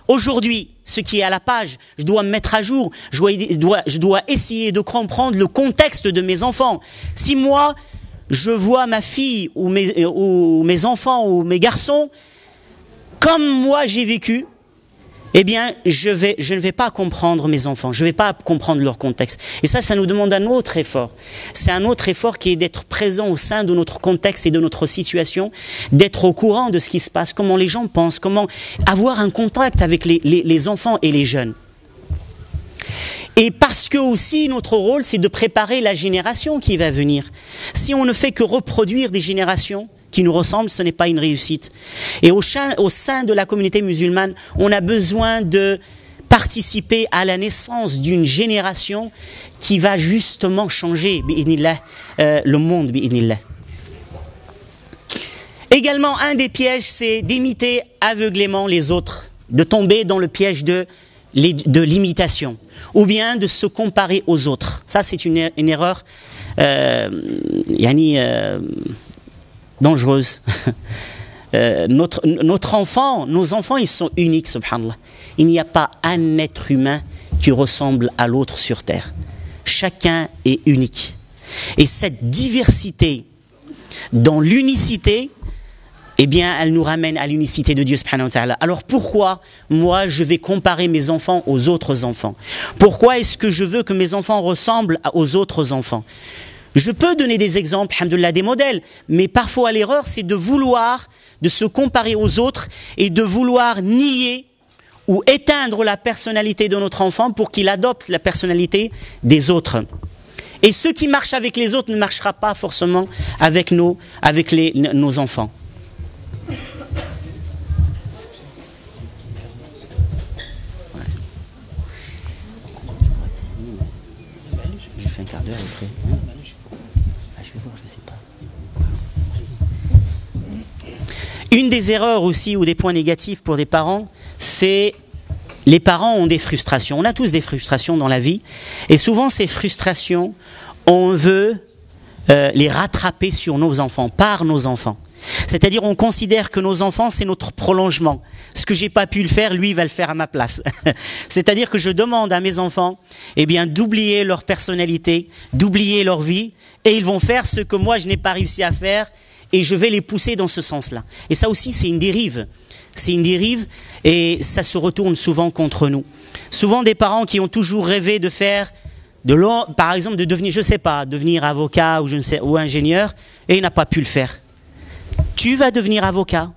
Aujourd'hui, ce qui est à la page, je dois me mettre à jour, je dois essayer de comprendre le contexte de mes enfants. Si moi, je vois ma fille ou mes enfants ou mes garçons, comme moi j'ai vécu, eh bien, je ne vais pas comprendre mes enfants, je ne vais pas comprendre leur contexte. Et ça nous demande un autre effort. C'est un autre effort qui est d'être présent au sein de notre contexte et de notre situation, d'être au courant de ce qui se passe, comment les gens pensent, comment avoir un contact avec les enfants et les jeunes. Et parce que aussi notre rôle, c'est de préparer la génération qui va venir. Si on ne fait que reproduire des générations qui nous ressemblent, ce n'est pas une réussite. Et au sein de la communauté musulmane, on a besoin de participer à la naissance d'une génération qui va justement changer le monde. Également, un des pièges, c'est d'imiter aveuglément les autres, de tomber dans le piège de l'imitation, ou bien de se comparer aux autres. Ça, c'est une erreur dangereuse. Nos enfants, ils sont uniques, subhanallah. Il n'y a pas un être humain qui ressemble à l'autre sur terre. Chacun est unique. Et cette diversité dans l'unicité, eh bien, elle nous ramène à l'unicité de Dieu subhanahu wa ta'ala. Alors pourquoi moi je vais comparer mes enfants aux autres enfants? Pourquoi est-ce que je veux que mes enfants ressemblent aux autres enfants? Je peux donner des exemples, alhamdoulilah, des modèles, mais parfois l'erreur, c'est de se comparer aux autres et de vouloir nier ou éteindre la personnalité de notre enfant pour qu'il adopte la personnalité des autres. Et ce qui marche avec les autres ne marchera pas forcément avec nos enfants. Je fais un quart d'heure après. Une des erreurs aussi ou des points négatifs pour des parents, c'est les parents ont des frustrations. On a tous des frustrations dans la vie. Et souvent ces frustrations, on veut les rattraper sur nos enfants, par nos enfants. C'est-à-dire on considère que nos enfants c'est notre prolongement. Ce que j'ai pas pu le faire, lui il va le faire à ma place. C'est-à-dire que je demande à mes enfants d'oublier leur personnalité, d'oublier leur vie, et ils vont faire ce que moi je n'ai pas réussi à faire. Et je vais les pousser dans ce sens-là. Et ça aussi, c'est une dérive. C'est une dérive et ça se retourne souvent contre nous. Souvent des parents qui ont toujours rêvé de faire, par exemple, de devenir, je sais pas, devenir avocat ou ingénieur, et il n'a pas pu le faire. Tu vas devenir avocat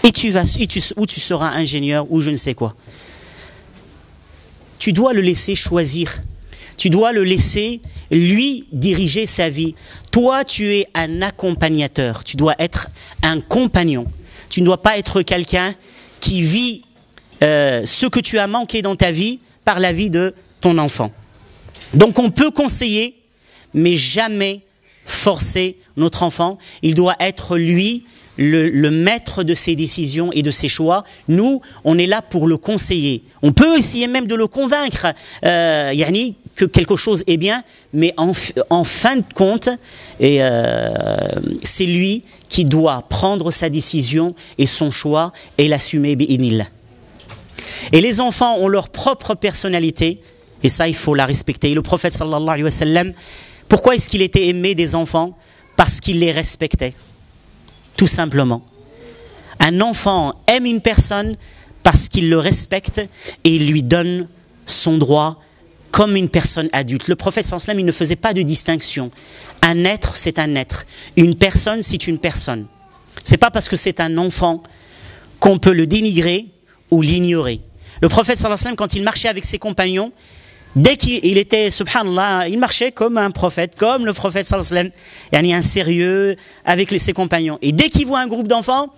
ou tu seras ingénieur ou je ne sais quoi. Tu dois le laisser choisir. Tu dois le laisser, lui, diriger sa vie. Toi, tu es un accompagnateur. Tu dois être un compagnon. Tu ne dois pas être quelqu'un qui vit ce que tu as manqué dans ta vie par la vie de ton enfant. Donc, on peut conseiller, mais jamais forcer notre enfant. Il doit être, lui, le maître de ses décisions et de ses choix. Nous, on est là pour le conseiller. On peut essayer même de le convaincre, que quelque chose est bien, mais en fin de compte, c'est lui qui doit prendre sa décision et son choix et l'assumer bi'inillah. Et les enfants ont leur propre personnalité, et ça, il faut la respecter. Et le prophète sallallahu alayhi wa sallam, pourquoi est-ce qu'il était aimé des enfants? Parce qu'il les respectait. Tout simplement. Un enfant aime une personne parce qu'il le respecte et il lui donne son droit comme une personne adulte. Le prophète sallallahu alayhi wa sallam, il ne faisait pas de distinction. Un être, c'est un être. Une personne, c'est une personne. C'est pas parce que c'est un enfant qu'on peut le dénigrer ou l'ignorer. Le prophète sallallahu alayhi wa sallam, quand il marchait avec ses compagnons, dès qu'il était, subhanallah, il marchait comme un prophète, comme le prophète sallallahu alayhi wa sallam, il y a un sérieux avec ses compagnons. Et dès qu'il voit un groupe d'enfants,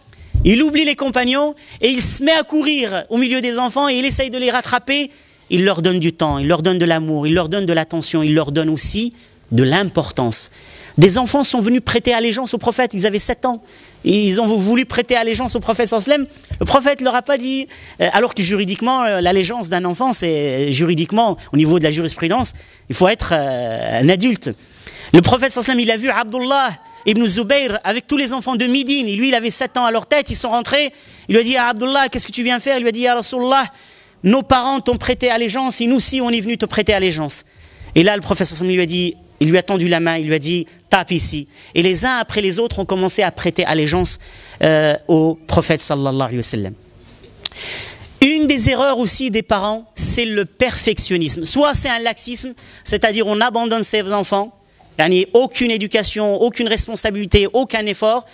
il oublie les compagnons et il se met à courir au milieu des enfants et il essaye de les rattraper. Il leur donne du temps, il leur donne de l'amour, il leur donne de l'attention, il leur donne aussi de l'importance. Des enfants sont venus prêter allégeance au prophète, ils avaient 7 ans. Et ils ont voulu prêter allégeance au prophète sallallahu alayhi wa sallam. Le prophète leur a pas dit, alors que juridiquement, l'allégeance d'un enfant, c'est juridiquement, au niveau de la jurisprudence, il faut être un adulte. Le prophète sallallahu alayhi wa sallam, il a vu Abdullah ibn Zubayr avec tous les enfants de Médine, et lui il avait 7 ans à leur tête, ils sont rentrés, il lui a dit à Abdullah, qu'est-ce que tu viens faire? Il lui a dit, ya Rasulallah, nos parents t'ont prêté allégeance, et nous aussi on est venus te prêter allégeance. Et là le prophète lui a dit, il lui a tendu la main, il lui a dit, tape ici. Et les uns après les autres ont commencé à prêter allégeance au prophète sallallahu alayhi wa sallam. Une des erreurs aussi des parents, c'est le perfectionnisme. Soit c'est un laxisme, c'est-à-dire on abandonne ses enfants, il n'y a aucune éducation, aucune responsabilité, aucun effort.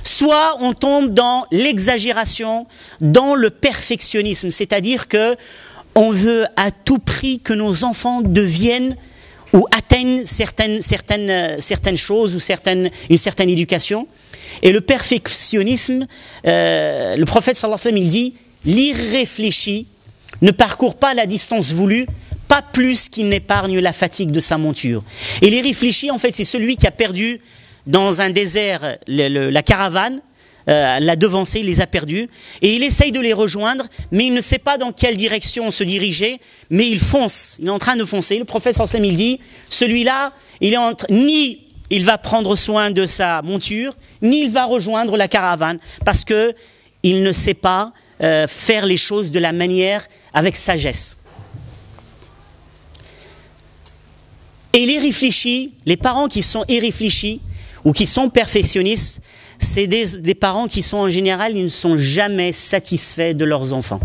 Soit on tombe dans l'exagération, dans le perfectionnisme, c'est-à-dire que on veut à tout prix que nos enfants deviennent ou atteignent certaines choses ou une certaine éducation. Et le perfectionnisme, le prophète sallallahu alayhi wa sallam, il dit, l'irréfléchi ne parcourt pas la distance voulue, pas plus qu'il n'épargne la fatigue de sa monture. Et l'irréfléchi, en fait, c'est celui qui a perdu dans un désert la caravane, l'a devancé, il les a perdus, et il essaye de les rejoindre, mais il ne sait pas dans quelle direction se diriger, mais il fonce, il est en train de foncer. Le prophète sallallahu alayhi wa sallam, il dit, celui-là, ni il va prendre soin de sa monture, ni il va rejoindre la caravane, parce que il ne sait pas faire les choses de la manière avec sagesse. Et les réfléchis, les parents qui sont irréfléchis ou qui sont perfectionnistes, c'est des parents qui sont en général, ils ne sont jamais satisfaits de leurs enfants.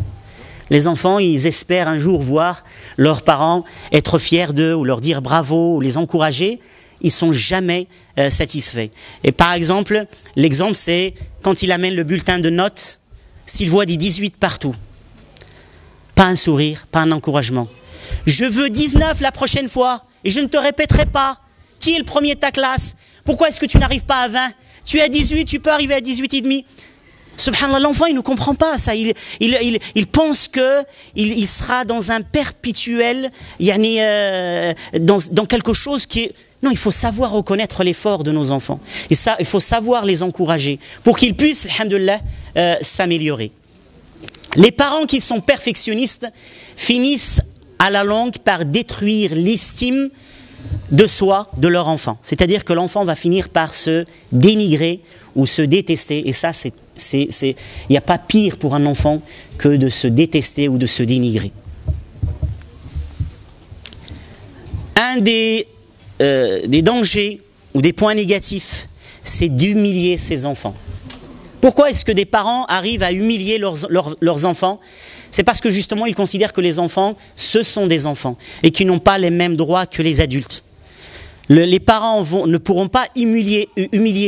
Les enfants, ils espèrent un jour voir leurs parents être fiers d'eux ou leur dire bravo ou les encourager. Ils ne sont jamais satisfaits. Et par exemple, l'exemple c'est quand il amène le bulletin de notes, s'il voit des 18 partout, pas un sourire, pas un encouragement. Je veux 19 la prochaine fois et je ne te répéterai pas. Qui est le premier de ta classe? Pourquoi est-ce que tu n'arrives pas à 20? Tu es à 18, tu peux arriver à 18 et demi. Subhanallah, l'enfant il ne comprend pas ça. Il pense que il sera dans un perpétuel, dans quelque chose qui est... Non, il faut savoir reconnaître l'effort de nos enfants. Et ça, il faut savoir les encourager pour qu'ils puissent, alhamdoulilah, s'améliorer. Les parents qui sont perfectionnistes finissent à la longue par détruire l'estime de soi de leur enfant. C'est-à-dire que l'enfant va finir par se dénigrer ou se détester. Et ça, il n'y a pas pire pour un enfant que de se détester ou de se dénigrer. Un des dangers ou des points négatifs, c'est d'humilier ses enfants. Pourquoi est-ce que des parents arrivent à humilier leurs enfants? C'est parce que justement ils considèrent que les enfants, ce sont des enfants et qu'ils n'ont pas les mêmes droits que les adultes. Les parents ne pourront pas humilier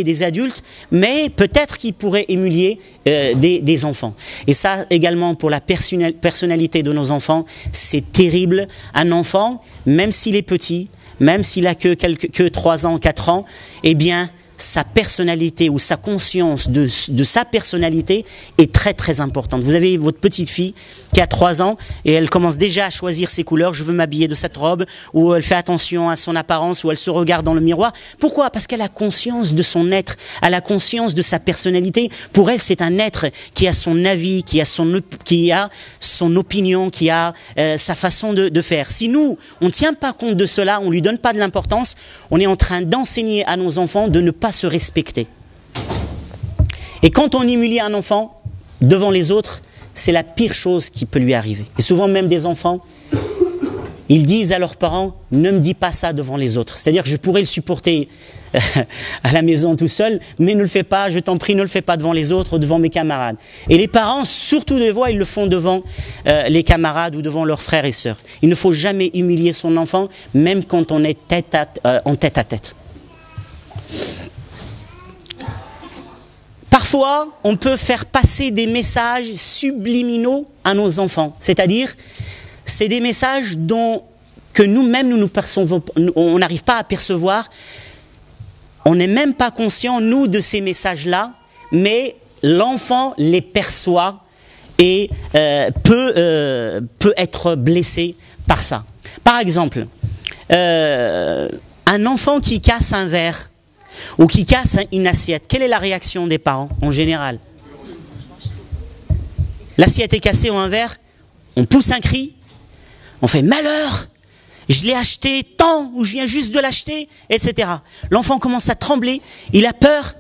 des adultes, mais peut-être qu'ils pourraient humilier des enfants. Et ça également pour la personnalité de nos enfants, c'est terrible. Un enfant, même s'il est petit, même s'il a que 3 ans, 4 ans, eh bien, sa personnalité ou sa conscience de sa personnalité est très très importante. Vous avez votre petite fille qui a 3 ans et elle commence déjà à choisir ses couleurs. Je veux m'habiller de cette robe, ou elle fait attention à son apparence, ou elle se regarde dans le miroir. Pourquoi? Parce qu'elle a conscience de son être, elle a conscience de sa personnalité. Pour elle, c'est un être qui a son avis, qui a son opinion, qui a sa façon de faire. Si nous, on ne tient pas compte de cela, on ne lui donne pas de l'importance, on est en train d'enseigner à nos enfants de ne pas se respecter. Et quand on humilie un enfant devant les autres, c'est la pire chose qui peut lui arriver. Et souvent même des enfants, ils disent à leurs parents, ne me dis pas ça devant les autres. C'est-à-dire que je pourrais le supporter à la maison tout seul, mais ne le fais pas, je t'en prie, ne le fais pas devant les autres, devant mes camarades. Et les parents, surtout des fois, ils le font devant les camarades ou devant leurs frères et sœurs. Il ne faut jamais humilier son enfant, même quand on est en tête à tête. Parfois, on peut faire passer des messages subliminaux à nos enfants. C'est-à-dire, c'est des messages que nous-mêmes, nous percevons, on n'arrive pas à percevoir. On n'est même pas conscient, nous, de ces messages-là, mais l'enfant les perçoit et peut être blessé par ça. Par exemple, un enfant qui casse un verre ou qui casse une assiette, quelle est la réaction des parents en général? L'assiette est cassée ou un verre, on pousse un cri, on fait malheur, je l'ai acheté tant, ou je viens juste de l'acheter, etc. L'enfant commence à trembler, il a peur,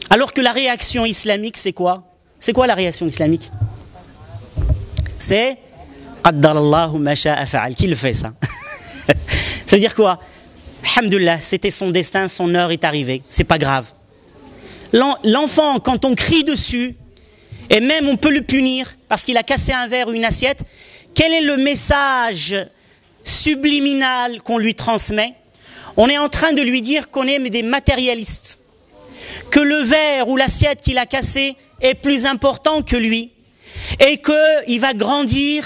alors que la réaction islamique, c'est quoi? C'est quoi la réaction islamique? C'est Qaddarallahu ma sha'a fa'al. Qui le fait ça? Ça veut dire quoi? Alhamdulillah, c'était son destin, son heure est arrivée, c'est pas grave. L'enfant, quand on crie dessus, et même on peut le punir parce qu'il a cassé un verre ou une assiette, quel est le message subliminal qu'on lui transmet? On est en train de lui dire qu'on est des matérialistes, que le verre ou l'assiette qu'il a cassé est plus important que lui, et qu'il va grandir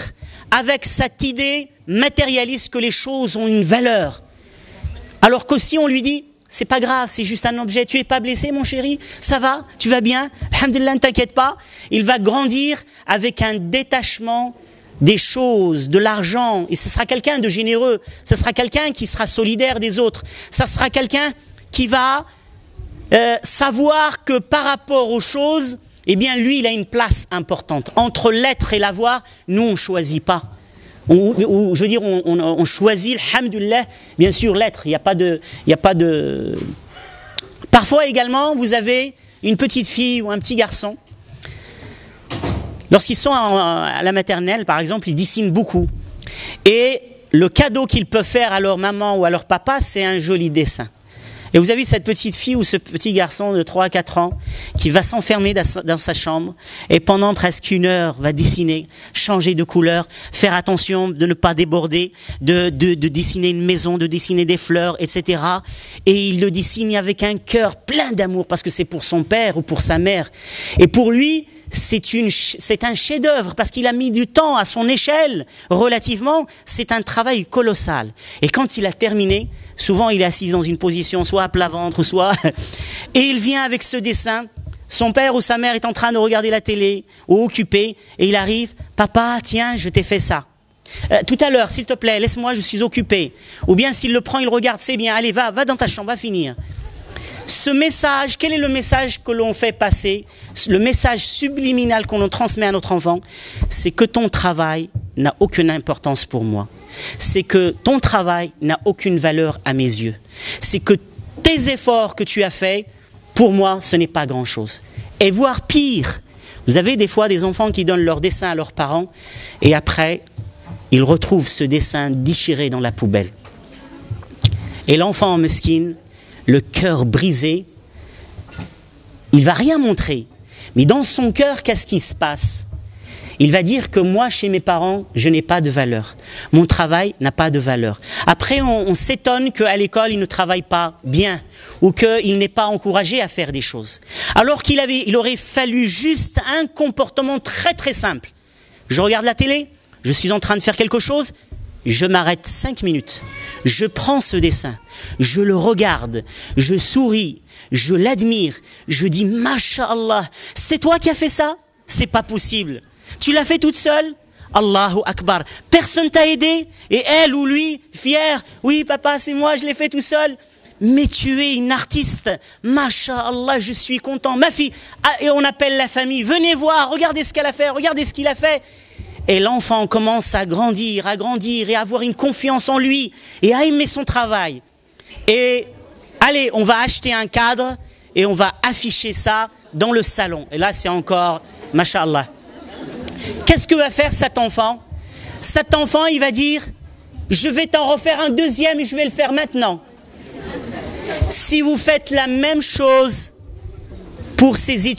avec cette idée matérialiste que les choses ont une valeur. Alors que si on lui dit, c'est pas grave, c'est juste un objet, tu es pas blessé mon chéri, ça va, tu vas bien, alhamdoulilah, ne t'inquiète pas, il va grandir avec un détachement des choses, de l'argent, et ce sera quelqu'un de généreux, ce sera quelqu'un qui sera solidaire des autres, ça sera quelqu'un qui va savoir que par rapport aux choses, eh bien lui il a une place importante. Entre l'être et l'avoir, nous on ne choisit pas. Je veux dire, on choisit, alhamdoulilah, bien sûr l'être, il n'y a pas de... Parfois également, vous avez une petite fille ou un petit garçon, lorsqu'ils sont à la maternelle, par exemple, ils dessinent beaucoup. Et le cadeau qu'ils peuvent faire à leur maman ou à leur papa, c'est un joli dessin. Et vous avez cette petite fille ou ce petit garçon de 3 à 4 ans qui va s'enfermer dans sa chambre et pendant presque 1 heure va dessiner, changer de couleur, faire attention de ne pas déborder, de dessiner une maison, de dessiner des fleurs, etc. Et il le dessine avec un cœur plein d'amour parce que c'est pour son père ou pour sa mère. Et pour lui, c'est un chef-d'œuvre parce qu'il a mis du temps à son échelle relativement, c'est un travail colossal. Et quand il a terminé, souvent il est assis dans une position soit à plat ventre, soit... Et il vient avec ce dessin, son père ou sa mère est en train de regarder la télé ou occupé, et il arrive, papa, tiens, je t'ai fait ça. Tout à l'heure, s'il te plaît, laisse-moi, je suis occupé. Ou bien s'il le prend, il regarde, c'est bien, allez, va dans ta chambre, va finir. Ce message, quel est le message que l'on fait passer? Le message subliminal qu'on transmet à notre enfant, c'est que ton travail n'a aucune importance pour moi. C'est que ton travail n'a aucune valeur à mes yeux. C'est que tes efforts que tu as faits, pour moi, ce n'est pas grand-chose. Et voire pire, vous avez des fois des enfants qui donnent leur dessin à leurs parents et après, ils retrouvent ce dessin déchiré dans la poubelle. Et l'enfant mesquine, le cœur brisé, il ne va rien montrer. Mais dans son cœur, qu'est-ce qui se passe? Il va dire que moi, chez mes parents, je n'ai pas de valeur. Mon travail n'a pas de valeur. Après, on s'étonne qu'à l'école, il ne travaille pas bien ou qu'il n'est pas encouragé à faire des choses. Alors il aurait fallu juste un comportement très très simple. Je regarde la télé, je suis en train de faire quelque chose, je m'arrête 5 minutes. Je prends ce dessin, je le regarde, je souris, je l'admire, je dis Masha'Allah, c'est toi qui as fait ça? C'est pas possible. Tu l'as fait toute seule? Allahu Akbar. Personne t'a aidé? Et elle ou lui, fier, oui papa c'est moi, je l'ai fait tout seul. Mais tu es une artiste. Masha'Allah, je suis content. Ma fille, et on appelle la famille, venez voir, regardez ce qu'elle a fait, regardez ce qu'il a fait. Et l'enfant commence à grandir et à avoir une confiance en lui et à aimer son travail. Et allez, on va acheter un cadre et on va afficher ça dans le salon. Et là, c'est encore, Masha'Allah. Qu'est-ce que va faire cet enfant? Cet enfant, il va dire, je vais t'en refaire un deuxième et je vais le faire maintenant. Si vous faites la même chose pour ces études,